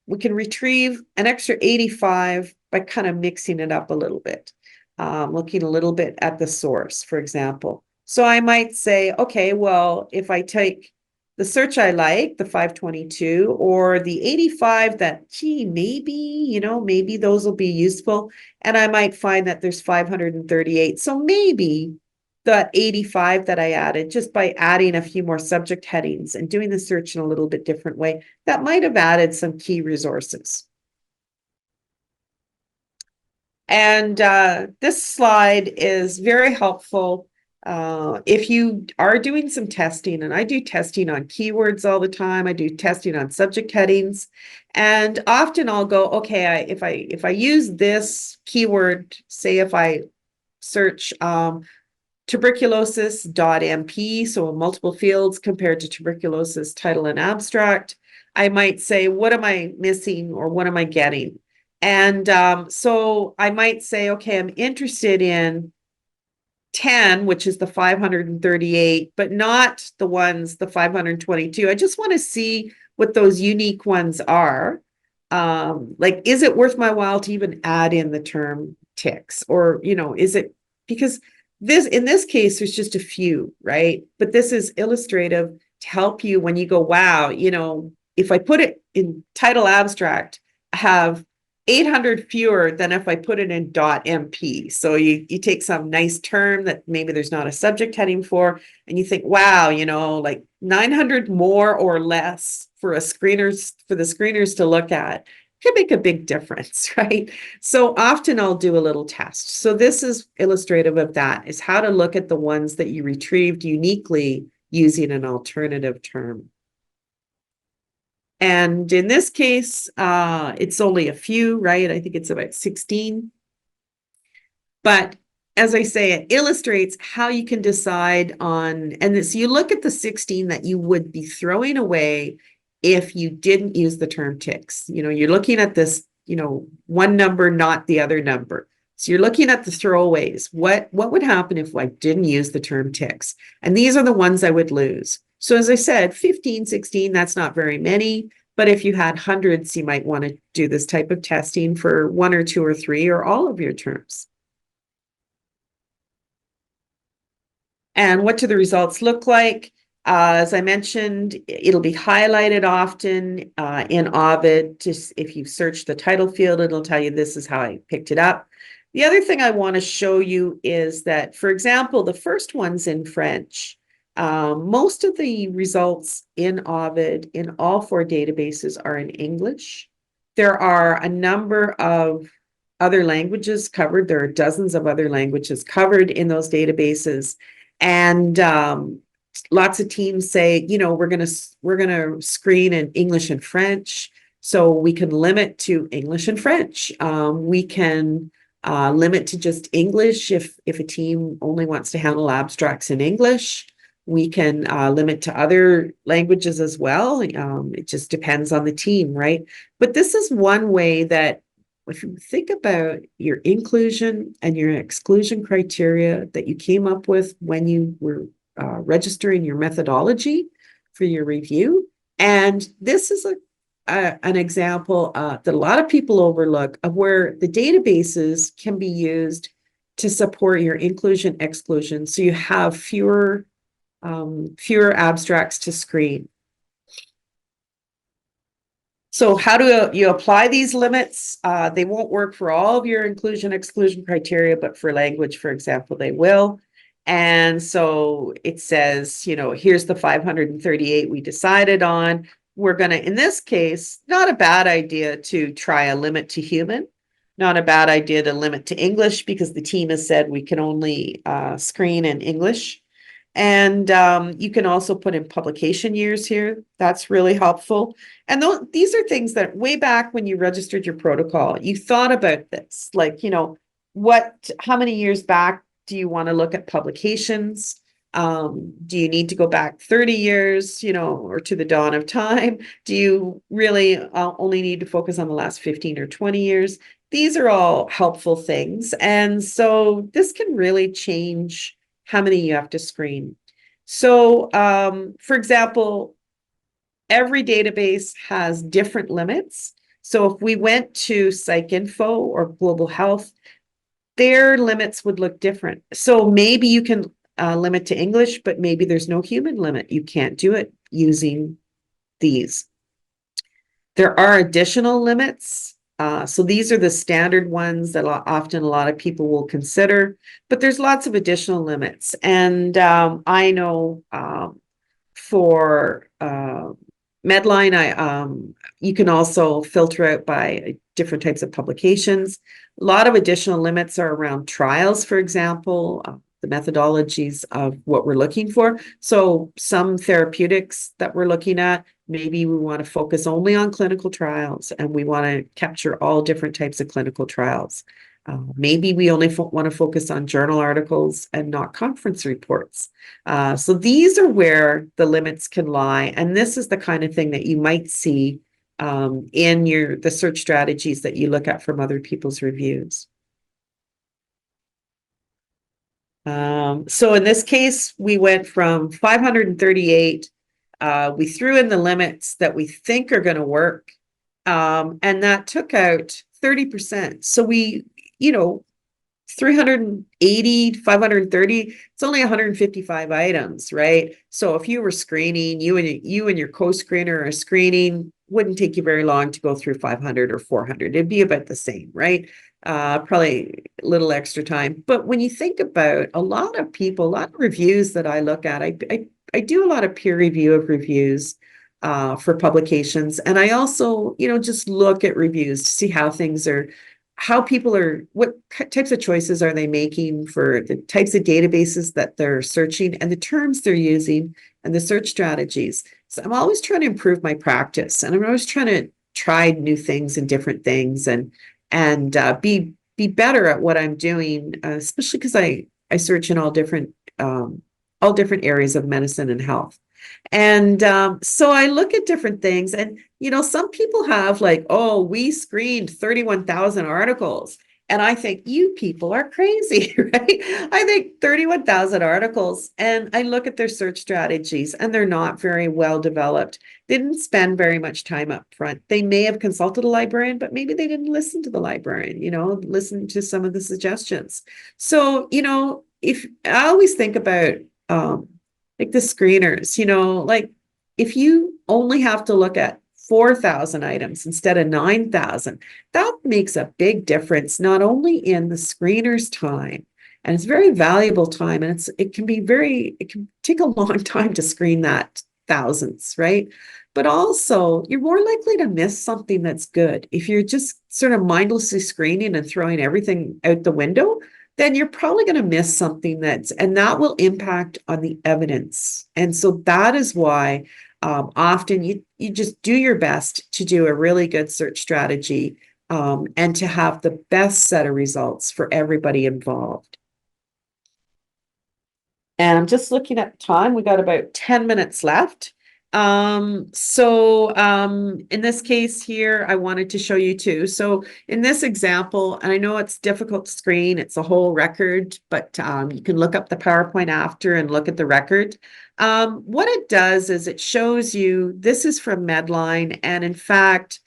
we can retrieve an extra 85 by kind of mixing it up a little bit, looking a little bit at the source, for example. So I might say, okay, well, if I take the search I like, the 522, or the 85 that, maybe, maybe those will be useful. And I might find that there's 538. So maybe the 85 that I added, just by adding a few more subject headings and doing the search in a little bit different way, that might have added some key resources. And this slide is very helpful if you are doing some testing, and I do testing on keywords all the time. I do testing on subject headings, and often I'll go, okay, if I use this keyword, say if I search tuberculosis.mp, so in multiple fields compared to tuberculosis title and abstract, I might say, what am I missing or what am I getting? And so I might say, okay, I'm interested in 10, which is the 538, but not the ones, the 522. I just want to see what those unique ones are. Like, is it worth my while to even add in the term ticks? Or, is it because in this case, there's just a few, right? But this is illustrative to help you when you go, wow, if I put it in title abstract, I have 800 fewer than if I put it in .mp. So you take some nice term that maybe there's not a subject heading for, and you think, wow, like 900 more or less for the screeners to look at could make a big difference, right? So often I'll do a little test. So this is illustrative of that, is how to look at the ones that you retrieved uniquely using an alternative term. And in this case, it's only a few, right? I think it's about 16. But as I say, it illustrates how you can decide on, and so you look at the 16 that you would be throwing away if you didn't use the term ticks. You're looking at this, one number, not the other number. So you're looking at the throwaways. What would happen if I didn't use the term ticks? And these are the ones I would lose. So as I said, 15, 16, that's not very many. But if you had hundreds, you might want to do this type of testing for 1 or 2 or 3 or all of your terms. And what do the results look like? As I mentioned, it'll be highlighted often in OVID. Just if you search the title field, it'll tell you this is how I picked it up. The other thing I want to show you is that, for example, the first one's in French. Most of the results in OVID in all 4 databases are in English. There are a number of other languages covered. There are dozens of other languages covered in those databases. And lots of teams say, we're gonna screen in English and French, so we can limit to English and French. We can limit to just English if a team only wants to handle abstracts in English. We can limit to other languages as well. It just depends on the team, right? But this is one way that if you think about your inclusion and your exclusion criteria that you came up with when you were registering your methodology for your review, and this is an example that a lot of people overlook of where the databases can be used to support your inclusion exclusion, so you have fewer abstracts to screen. So how do you apply these limits? They won't work for all of your inclusion exclusion criteria, but for language, for example, they will. And so it says, here's the 538 we decided on. We're going to, in this case, not a bad idea to try a limit to human. Not a bad idea to limit to English, because the team has said we can only screen in English. And you can also put in publication years here. That's really helpful. And these are things that way back when you registered your protocol, you thought about this, like, how many years back do you want to look at publications? Do you need to go back 30 years, or to the dawn of time? Do you really only need to focus on the last 15 or 20 years? These are all helpful things. And so this can really change how many you have to screen. So, for example, every database has different limits. So if we went to PsycInfo or Global Health, their limits would look different. So maybe you can limit to English, but maybe there's no human limit. You can't do it using these. There are additional limits. So these are the standard ones that often a lot of people will consider, but there's lots of additional limits. And I know for Medline, you can also filter out by different types of publications. A lot of additional limits are around trials, for example, the methodologies of what we're looking for. So some therapeutics that we're looking at, maybe we want to focus only on clinical trials, and we want to capture all different types of clinical trials. Maybe we only want to focus on journal articles and not conference reports. So these are where the limits can lie. And this is the kind of thing that you might see in the search strategies that you look at from other people's reviews. So in this case, we went from 538. We threw in the limits that we think are going to work. And that took out 30%. So we, you know, 380, 530, it's only 155 items, right? So if you were screening, you and your co-screener are screening, wouldn't take you very long to go through 500 or 400. It'd be about the same, right? Probably a little extra time. But when you think about a lot of people, a lot of reviews that I look at, I do a lot of peer review of reviews for publications. And I also, just look at reviews to see how things are, how people are, what types of choices are they making for the types of databases that they're searching and the terms they're using and the search strategies. So I'm always trying to improve my practice, and I'm always trying to try new things and different things and be better at what I'm doing, especially because I search in all different areas of medicine and health. And so I look at different things, and some people have like, oh, we screened 31,000 articles. And I think you people are crazy, right? I think 31,000 articles, and I look at their search strategies, and they're not very well developed. They didn't spend very much time up front. They may have consulted a librarian, but maybe they didn't listen to the librarian, listen to some of the suggestions. So, if I always think about like the screeners, like if you only have to look at 4,000 items instead of 9,000, that makes a big difference, not only in the screener's time, and it's very valuable time, and it can take a long time to screen that thousands, right? But also, you're more likely to miss something that's good. If you're just sort of mindlessly screening and throwing everything out the window, then you're probably going to miss something and that will impact on the evidence. And so that is why often you just do your best to do a really good search strategy and to have the best set of results for everybody involved. And I'm just looking at time. We got about 10 minutes left. In this case here, I wanted to show you too. So in this example, and I know it's difficult to screen, it's a whole record, but you can look up the PowerPoint after and look at the record. What it does is it shows you, this is from Medline, and in fact,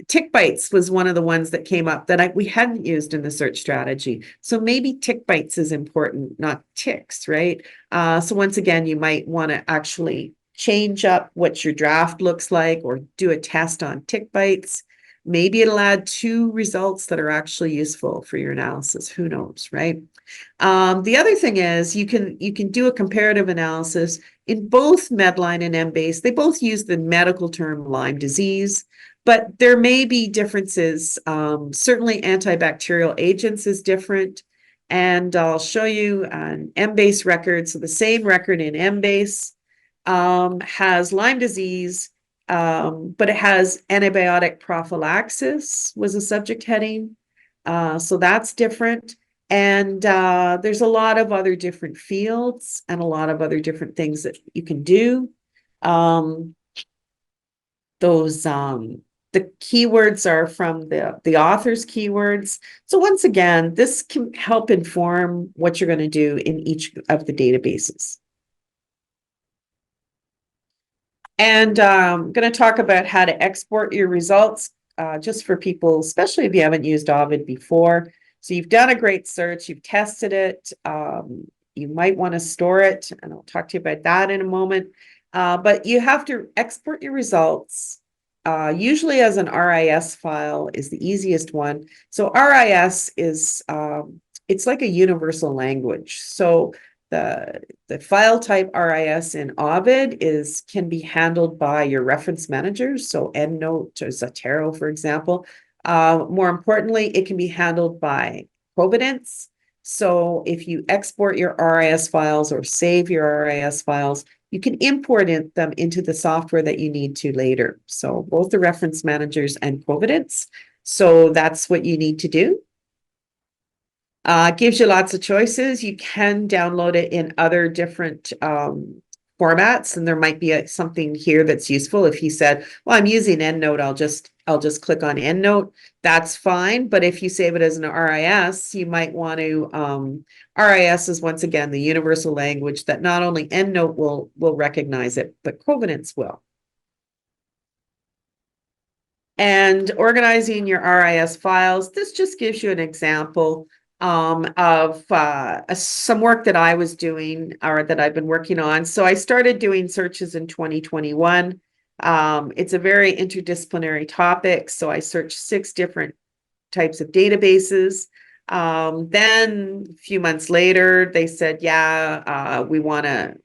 tick bites was one of the ones that came up that we hadn't used in the search strategy. So maybe tick bites is important, not ticks, right? So once again, you might want to actually change up what your draft looks like or do a test on tick bites. Maybe it'll add 2 results that are actually useful for your analysis. Who knows, right? The other thing is you can do a comparative analysis in both Medline and EMBASE. They both use the medical term Lyme disease, but there may be differences. Certainly antibacterial agents is different. And I'll show you an EMBASE record. So the same record in EMBASE has Lyme disease, but it has antibiotic prophylaxis was a subject heading. So that's different. And there's a lot of other different fields and a lot of other different things that you can do. The keywords are from the author's keywords. So once again, this can help inform what you're going to do in each of the databases. And I'm going to talk about how to export your results just for people, especially if you haven't used OVID before. So you've done a great search, you've tested it, you might want to store it, and I'll talk to you about that in a moment. But you have to export your results. Usually as an RIS file is the easiest one. So RIS is, it's like a universal language. So the file type RIS in OVID can be handled by your reference managers. So EndNote or Zotero, for example. More importantly, it can be handled by Providence. So if you export your RIS files or save your RIS files, you can import them into the software that you need to later. So both the reference managers and Providence. So that's what you need to do. Gives you lots of choices. You can download it in other different formats, and there might be something here that's useful. If he said, well, I'm using EndNote, I'll just click on EndNote. That's fine. But if you save it as an RIS, you might want to, RIS is once again the universal language that not only EndNote will recognize it, but Provenance will. And organizing your RIS files, this just gives you an example of some work that I was doing or that I've been working on. So I started doing searches in 2021. It's a very interdisciplinary topic. So I searched 6 different types of databases. Then a few months later, they said, yeah, we want to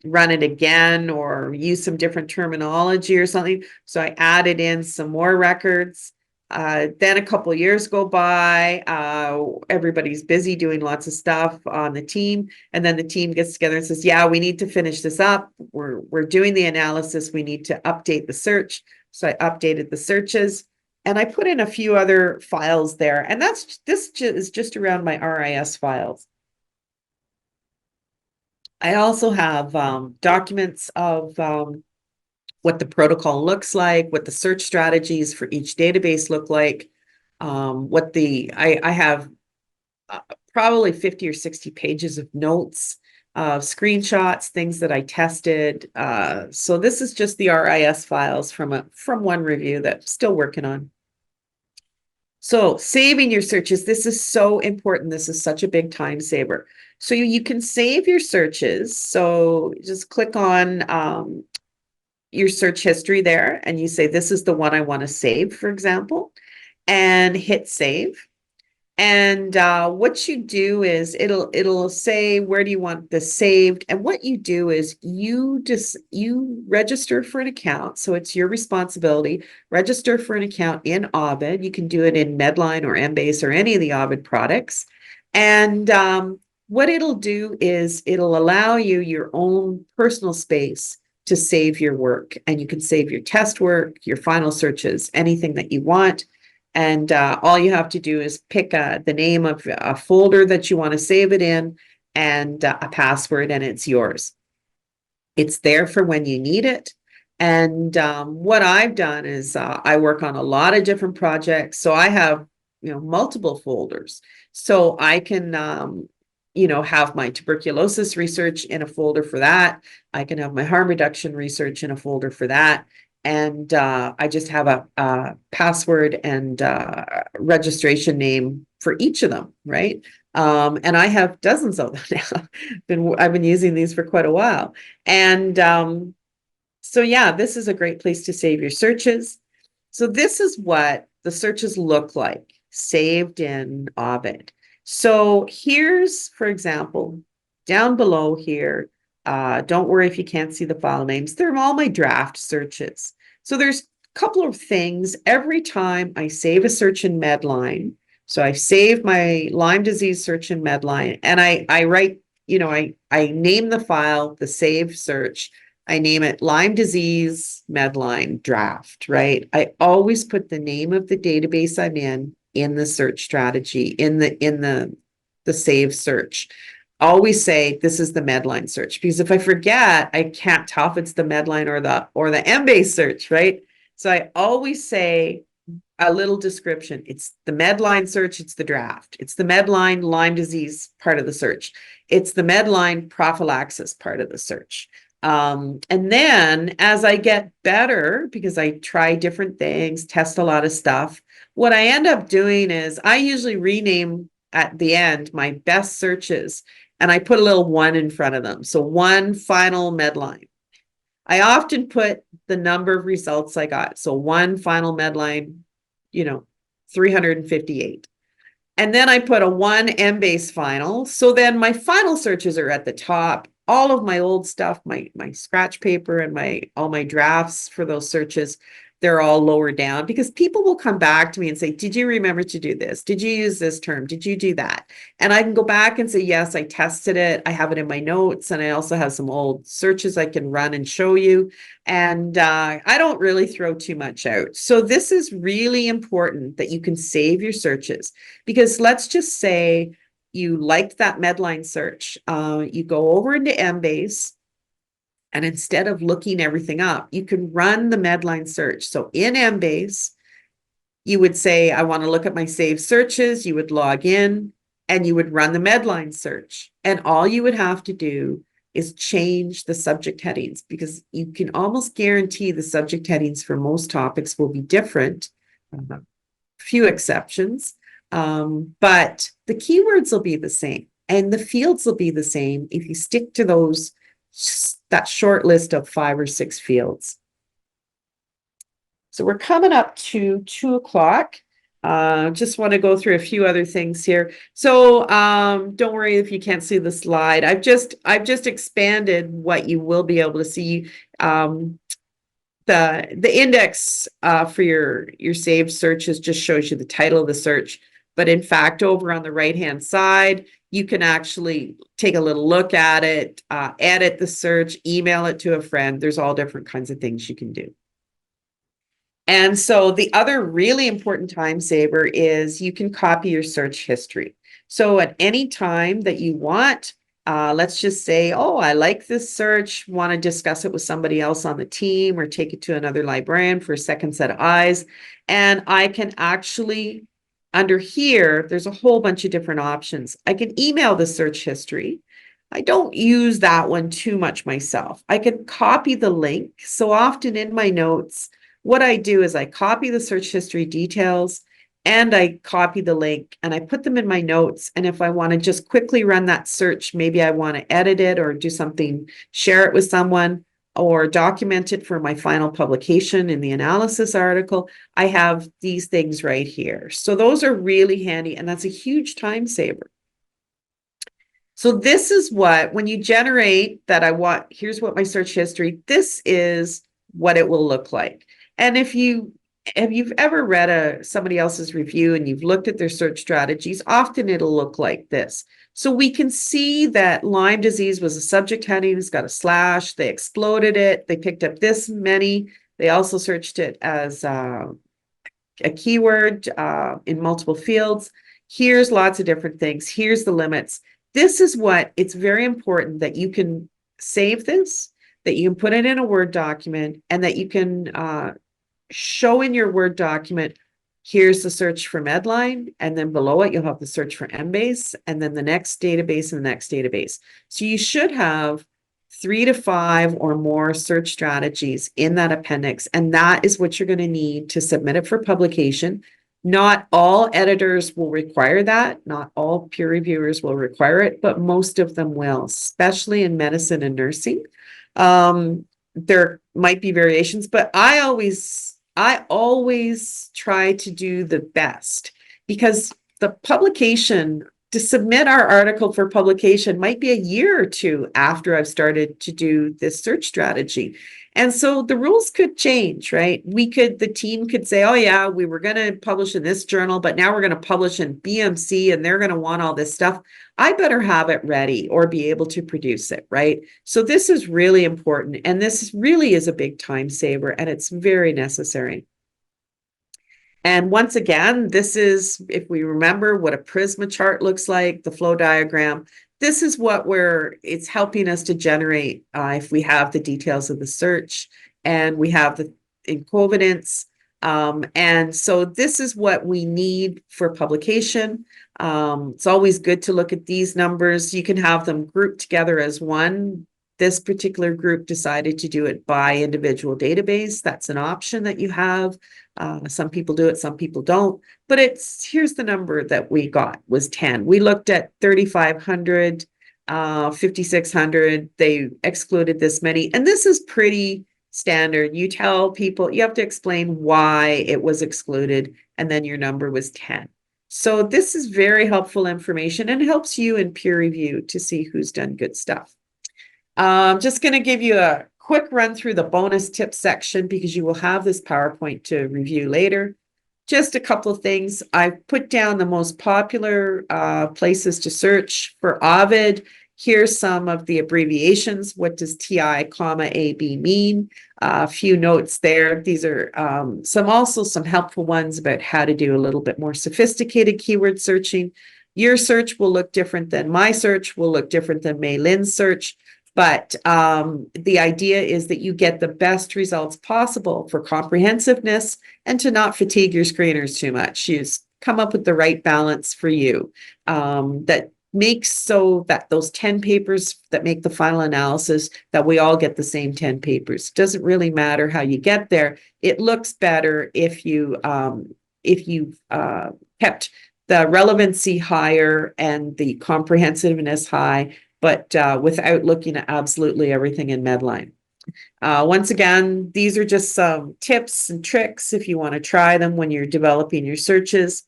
run it again or use some different terminology or something. So I added in some more records. Then a couple of years go by, everybody's busy doing lots of stuff on the team. And then the team gets together and says, yeah, we need to finish this up. We're doing the analysis. We need to update the search. So I updated the searches and I put in a few other files there. And this is just around my RIS files. I also have documents of what the protocol looks like, what the search strategies for each database look like, I have probably 50 or 60 pages of notes, screenshots, things that I tested. So this is just the RIS files from one review that I'm still working on. So saving your searches, this is so important. This is such a big time saver. So you can save your searches. So just click on your search history there and you say, this is the one I want to save, for example, and hit save. And what you do is it'll say, where do you want this saved? And what you do is you register for an account. So it's your responsibility. Register for an account in OVID. You can do it in Medline or EMBASE or any of the OVID products. And what it'll do is it'll allow you your own personal space to save your work. And you can save your test work, your final searches, anything that you want. And all you have to do is pick the name of a folder that you want to save it in and a password, and it's yours. It's there for when you need it. And what I've done is I work on a lot of different projects. So I have, multiple folders. So I can, have my tuberculosis research in a folder for that. I can have my harm reduction research in a folder for that. And I just have a password and registration name for each of them, right? And I have dozens of them now. I've been using these for quite a while. And so yeah, this is a great place to save your searches. So this is what the searches look like saved in OVID. So here's, for example, down below here, don't worry if you can't see the file names. They're all my draft searches. So there's a couple of things every time I save a search in Medline. So I save my Lyme disease search in Medline and I write, I name the file, the save search. I name it Lyme disease Medline draft, right? I always put the name of the database I'm in the search strategy, in the save search. Always say this is the Medline search, because if I forget, I can't tell if it's the Medline or the EMBASE search, right? So I always say a little description. It's the Medline search, it's the draft. It's the Medline Lyme disease part of the search. It's the Medline prophylaxis part of the search. And then as I get better, because I try different things, test a lot of stuff, what I end up doing is I usually rename at the end my best searches and I put a little 1 in front of them. So 1 final Medline. I often put the number of results I got. So 1 final Medline, 358. And then I put a 1 EMBASE final. So then my final searches are at the top. All of my old stuff, my scratch paper and all my drafts for those searches, they're all lower down, because people will come back to me and say, did you remember to do this? Did you use this term? Did you do that? And I can go back and say, yes, I tested it. I have it in my notes. And I also have some old searches I can run and show you. And I don't really throw too much out. So this is really important that you can save your searches, because let's just say you liked that Medline search. You go over into EMBASE And instead of looking everything up, you can run the Medline search. So in EMBASE, you would say, I want to look at my saved searches. You would log in and you would run the Medline search. And all you would have to do is change the subject headings, because you can almost guarantee the subject headings for most topics will be different. Few exceptions, but the keywords will be the same and the fields will be the same if you stick to that short list of 5 or 6 fields. So we're coming up to 2 o'clock. Just want to go through a few other things here. So don't worry if you can't see the slide. I've just expanded what you will be able to see. The index for your saved searches just shows you the title of the search. But in fact, over on the right-hand side, you can actually take a little look at it, edit the search, email it to a friend. There's all different kinds of things you can do. And so the other really important time saver is you can copy your search history. So at any time that you want, let's just say, oh, I like this search, want to discuss it with somebody else on the team or take it to another librarian for a second set of eyes. And I can actually, under here, there's a whole bunch of different options. I can email the search history. I don't use that one too much myself. I can copy the link. So often in my notes, what I do is I copy the search history details and I copy the link and I put them in my notes. And if I want to just quickly run that search, maybe I want to edit it or do something, share it with someone or document it for my final publication in the analysis article, I have these things right here. So those are really handy and that's a huge time saver. So this is what, when you generate that here's what my search history, this is what it will look like. And if you've ever read somebody else's review and you've looked at their search strategies, often it'll look like this. So we can see that Lyme disease was a subject heading, it's got a slash, they exploded it, they picked up this many, they also searched it as a keyword in multiple fields. Here's lots of different things, here's the limits. This is what, it's very important that you can save this, that you can put it in a Word document, and that you can show in your Word document, here's the search for Medline, and then below it, you'll have the search for EMBASE, and then the next database and the next database. So you should have 3 to 5 or more search strategies in that appendix, and that is what you're going to need to submit it for publication. Not all editors will require that. Not all peer reviewers will require it, but most of them will, especially in medicine and nursing. There might be variations, but I always try to do the best, because the publication, to submit our article for publication might be a year or 2 after I've started to do this search strategy. And so the rules could change, right? The team could say, oh yeah, we were going to publish in this journal, but now we're going to publish in BMC and they're going to want all this stuff. I better have it ready or be able to produce it, right? So this is really important. And this really is a big time saver and it's very necessary. And once again, this is, if we remember what a Prisma chart looks like, the flow diagram, this is what it's helping us to generate if we have the details of the search and we have the incovidence. And so this is what we need for publication. It's always good to look at these numbers. You can have them grouped together as one. This particular group decided to do it by individual database. That's an option that you have. Some people do it, some people don't. But here's the number that we got was 10. We looked at 3,500, 5,600. They excluded this many. And this is pretty standard. You tell people, you have to explain why it was excluded. And then your number was 10. So this is very helpful information and helps you in peer review to see who's done good stuff. Just going to give you a quick run through the bonus tips section because you will have this PowerPoint to review later. Just a couple of things. I've put down the most popular places to search for OVID. Here's some of the abbreviations. What does TI, comma, AB mean? A few notes there. These are also some helpful ones about how to do a little bit more sophisticated keyword searching. Your search will look different than my search, will look different than May Lynn's search. But the idea is that you get the best results possible for comprehensiveness and to not fatigue your screeners too much. You come up with the right balance for you that makes so that those 10 papers that make the final analysis, that we all get the same 10 papers. Doesn't really matter how you get there. It looks better if you've kept the relevancy higher and the comprehensiveness high, but without looking at absolutely everything in Medline. Once again, these are just some tips and tricks if you want to try them when you're developing your searches.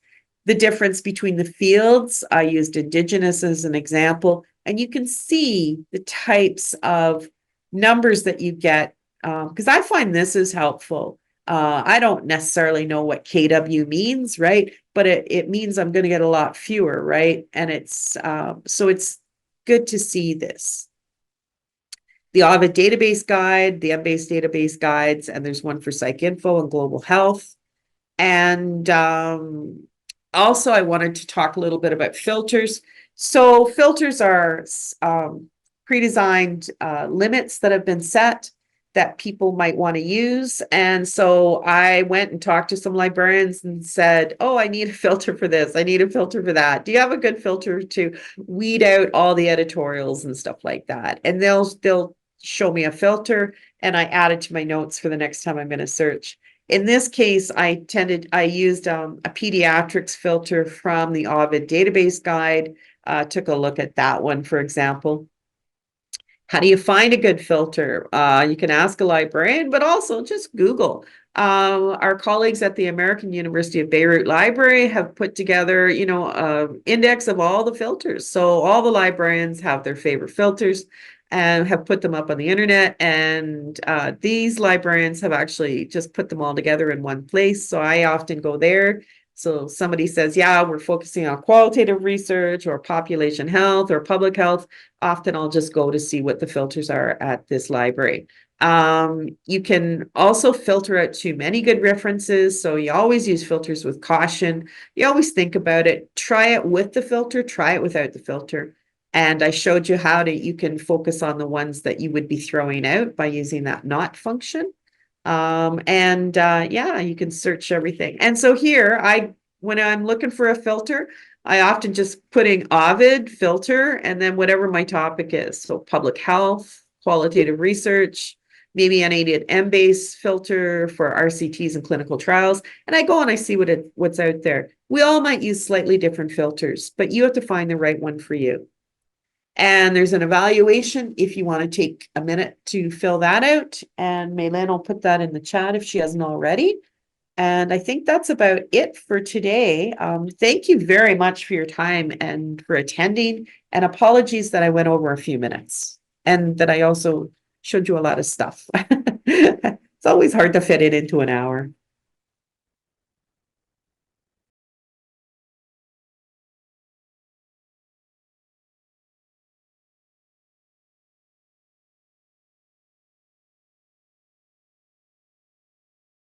The difference between the fields, I used Indigenous as an example, and you can see the types of numbers that you get, because I find this is helpful. I don't necessarily know what KW means, right? But it means I'm going to get a lot fewer, right? And it's so it's good to see this. The OVID database guide, the EMBASE database guides, and there's one for PsycInfo and global health. And also, I wanted to talk a little bit about filters. So filters are pre-designed limits that have been set that people might want to use. And so I went and talked to some librarians and said, oh, I need a filter for this. I need a filter for that. Do you have a good filter to weed out all the editorials and stuff like that? And they'll show me a filter, and I add it to my notes for the next time I'm going to search. In this case, I used a pediatrics filter from the OVID database guide. Took a look at that one, for example. How do you find a good filter? You can ask a librarian, but also just Google. Our colleagues at the American University of Beirut Library have put together, an index of all the filters. So all the librarians have their favorite filters and have put them up on the internet. And these librarians have actually just put them all together in one place. So I often go there. So somebody says, yeah, we're focusing on qualitative research or population health or public health. Often I'll just go to see what the filters are at this library. You can also filter out too many good references. So you always use filters with caution. You always think about it. Try it with the filter, try it without the filter. And I showed you how you can focus on the ones that you would be throwing out by using that not function. Yeah, you can search everything. And so here, when I'm looking for a filter, I often just put in OVID filter and then whatever my topic is. So public health, qualitative research, maybe I need an EMBASE filter for RCTs and clinical trials. And I go and I see what's out there. We all might use slightly different filters, but you have to find the right one for you. And there's an evaluation if you want to take a minute to fill that out. And Maylin will put that in the chat if she hasn't already. And I think that's about it for today. Thank you very much for your time and for attending. And apologies that I went over a few minutes and that I also showed you a lot of stuff. It's always hard to fit it into an hour.